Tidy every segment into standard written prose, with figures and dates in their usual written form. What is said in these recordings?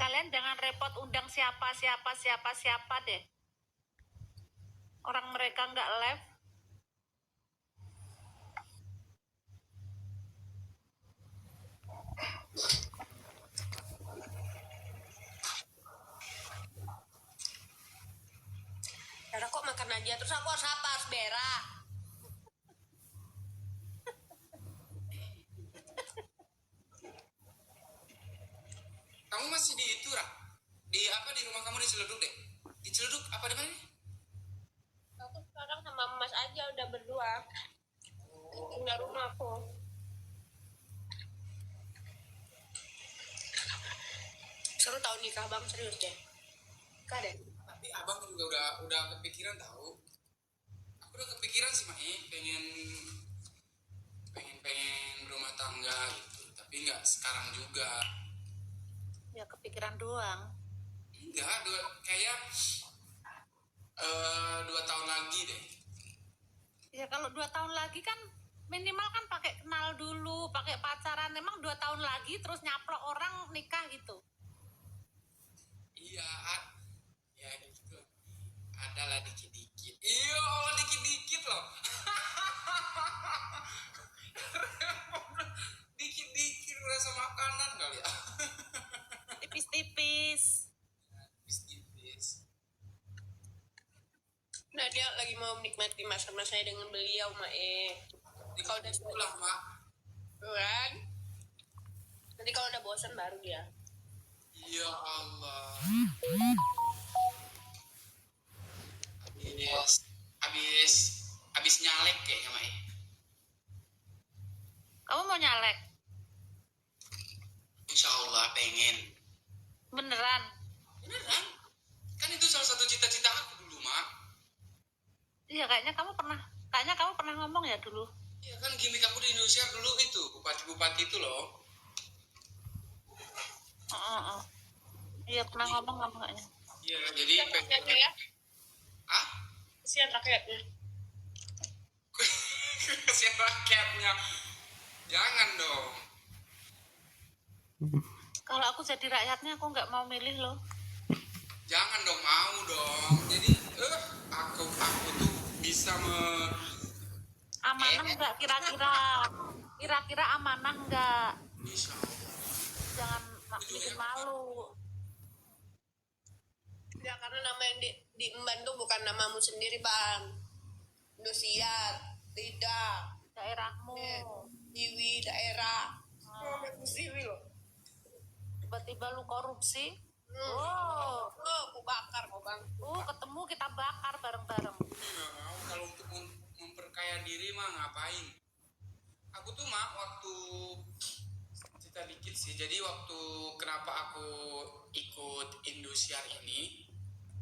Kalian jangan repot undang siapa deh. Orang mereka nggak live. Cara kok makan aja terus aku harus apa? Harus berak. Kamu masih di itu, Ra? Di apa, di rumah kamu di Ciledug deh? Di Ciledug apa di mana? Aku sekarang sama Mas aja udah berdua. Tinggal rumah aku. Seru tau nikah bang, serius deh. Nikah deh. Tapi abang juga udah kepikiran tahu. Aku udah kepikiran sih, Mai, pengen rumah tangga gitu. Tapi nggak sekarang juga. Ya kepikiran doang. Enggak, kayak 2 tahun lagi deh. Ya kalau 2 tahun lagi kan minimal kan pakai kenal dulu, pakai pacaran. Emang 2 tahun lagi terus nyaplok orang nikah gitu? Iya, ya gitu. Adalah dikit-dikit. Iya, Allah dikit-dikit loh. Dikit-dikit rasa makanan kali ya. Tipis-tipis. Tipis-tipis. Nah dia lagi mau menikmati masa-masanya dengan beliau, Mae. Kalau udah Itulah, Mak. kan? Nanti kalau udah bosan baru dia. Ya Allah. Habis nyalek kayaknya, Mai. Kamu mau nyalek? Insya Allah pengen. Beneran? Beneran? Kan itu salah satu cita-cita aku dulu, Mak. Iya, kayaknya kamu pernah ngomong ya dulu. Iya kan, gimmick aku di Indonesia dulu itu, bupati-bupati itu loh. Iya, pernah ngomong kayaknya. Iya, jadi Kasihan ya? ah? Kasihan rakyatnya. Kasihan rakyatnya. Jangan dong. Kalau aku jadi rakyatnya aku nggak mau milih loh. Jangan dong, mau dong. Jadi aku tuh bisa Amanah nggak kira-kira amanah nggak? Insya Allah. Jangan bikin malu. Ya karena nama yang diemban tuh bukan namamu sendiri, Bang. Indosiar, Rida, Daerahmu. Iwi, daerah. Siwi loh. Tiba-tiba lu korupsi. Aku bakar kok, Bang. Ketemu kita bakar bareng-bareng. Nggak mau, kalau untuk memperkaya diri mah ngapain. Aku tuh mah waktu cerita dikit sih. Jadi waktu kenapa aku ikut Indosiar ini,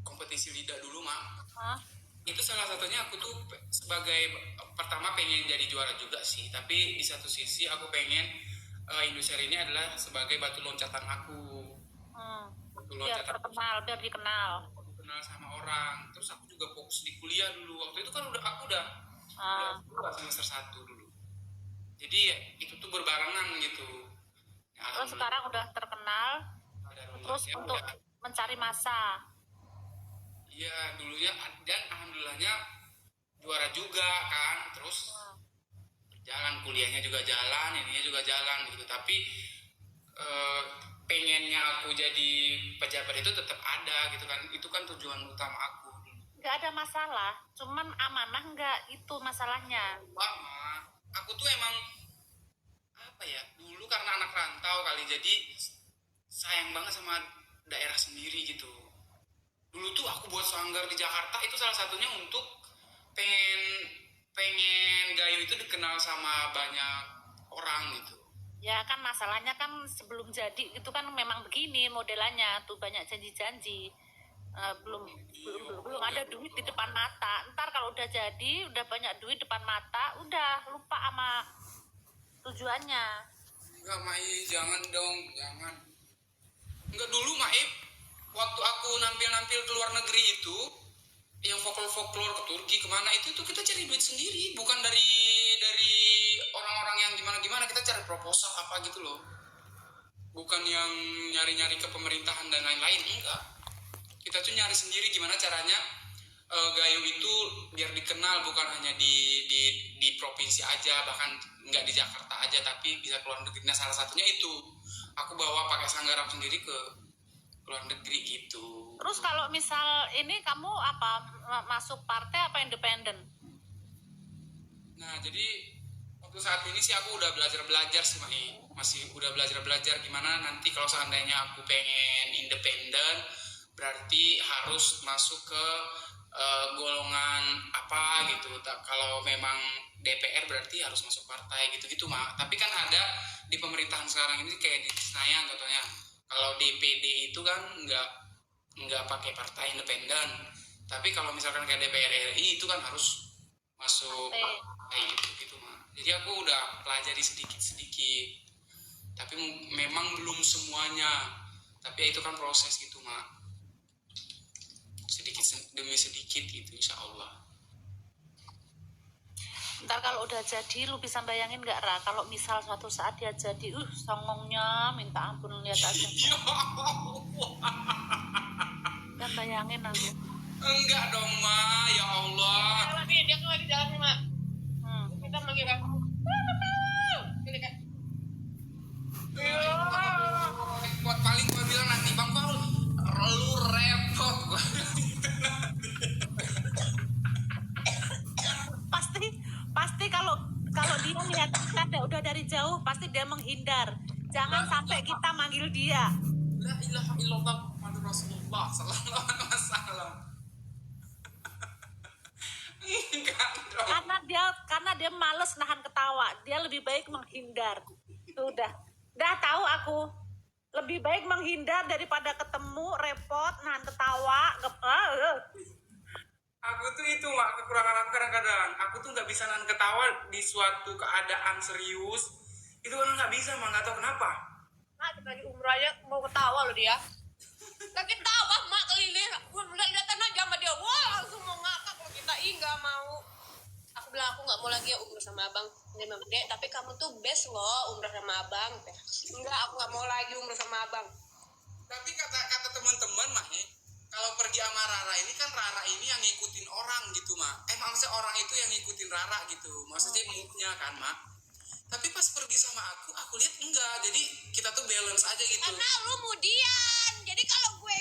kompetisi lidah dulu mah. Hah? Itu salah satunya aku tuh sebagai pertama pengen jadi juara juga sih. Tapi di satu sisi aku pengen Indosiar ini adalah sebagai batu loncatan aku. Batu Biar loncatan terkenal, biar dikenal sama orang. Terus aku juga fokus di kuliah dulu. Waktu itu kan aku udah semester 1 dulu. Jadi ya, itu tuh berbarengan gitu. Ya, terus sekarang udah terkenal. Terus untuk mencari masa. Iya, dulunya dan alhamdulillahnya juara juga kan. Terus jalan, kuliahnya juga jalan, ininya juga jalan gitu. Tapi pengennya aku jadi pejabat itu tetap ada gitu kan. Itu kan tujuan utama aku. Nggak ada masalah, cuman amanah nggak, itu masalahnya. Mama, aku tuh emang apa ya, dulu karena anak rantau kali, jadi sayang banget sama daerah sendiri gitu. Dulu tuh aku buat sanggar di Jakarta itu salah satunya untuk pengen Gayo itu dikenal sama banyak orang gitu. Ya kan masalahnya kan sebelum jadi itu kan memang begini modelannya tuh, banyak janji-janji. Belum ada duit di depan mata. Ntar kalau udah jadi, udah banyak duit depan mata, udah lupa sama tujuannya. Enggak, Mai, jangan dong, jangan. Enggak, dulu Mai, waktu aku nampil ke luar negeri itu, yang folklore ke Turki kemana itu tuh kita cari duit sendiri, bukan dari orang-orang yang gimana, kita cari proposal apa gitu loh. bukan yang nyari-nyari ke pemerintahan dan lain-lain, enggak. Kita tuh nyari sendiri gimana caranya Gayo itu biar dikenal bukan hanya di provinsi aja, bahkan nggak di Jakarta aja, tapi bisa keluar negeri. Nah salah satunya itu aku bawa pakai Sanggaram sendiri ke luar negeri gitu. Terus kalau misal ini kamu apa, masuk partai apa independen? Nah jadi untuk saat ini sih aku udah belajar sih Mai, masih udah belajar gimana nanti kalau seandainya aku pengen independen berarti harus masuk ke golongan apa gitu. Kalau memang DPR berarti harus masuk partai gitu Mak. Tapi kan ada di pemerintahan sekarang ini kayak di Senayan contohnya, kalau DPD itu kan nggak pakai partai independen, tapi kalau misalkan kayak DPR RI itu kan harus masuk partai gitu Mak. Jadi aku udah pelajari sedikit tapi memang belum semuanya, tapi itu kan proses gitu Mak, sedikit demi sedikit gitu insya Allah. Ntar kalau udah jadi lu bisa bayangin gak Ra, kalau misal suatu saat dia jadi songongnya minta ampun, lihat aja. Ya Allah. Dan bayangin aku. Enggak dong Ma, ya Allah. Dia kan lagi jalan nih Mak. Kita manggil kan. Gini kan. Repot, paling gue bilang nanti Bang Paul lu repot gue. pasti kalau dia lihat kita udah dari jauh pasti dia menghindar. Jangan sampai kita manggil dia. La ilaha illallah Muhammadur Rasulullah sallallahu alaihi wasallam. Enggak dong. Karena dia males nahan ketawa, dia lebih baik menghindar. Udah tahu aku. Lebih baik menghindar daripada ketemu repot nahan ketawa. Aku tuh itu Mak, kekurangan aku kadang-kadang. Aku tuh nggak bisa nahan ketawa di suatu keadaan serius. Itu kan nggak bisa Mak, nggak tahu kenapa. Mak, kita lagi umroh aja mau ketawa loh dia. Lagi tawa Mak keliling. Gue lihat-lihatan aja sama dia. Wah langsung mau ngakak kalau kita nggak mau. Aku bilang aku nggak mau lagi ya umroh sama abang. Dia bilang, Dek, tapi kamu tuh best loh umroh sama abang. Enggak, aku nggak mau lagi umroh sama abang. Tapi kata teman-teman Mak, kalau pergi sama Rara ini kan Rara ini yang ngikutin orang gitu Mak. Maksudnya orang itu yang ngikutin Rara gitu. Maksudnya moodnya kan Mak. Tapi pas pergi sama aku lihat enggak. Jadi kita tuh balance aja gitu. Karena lu mudian. Jadi kalau gue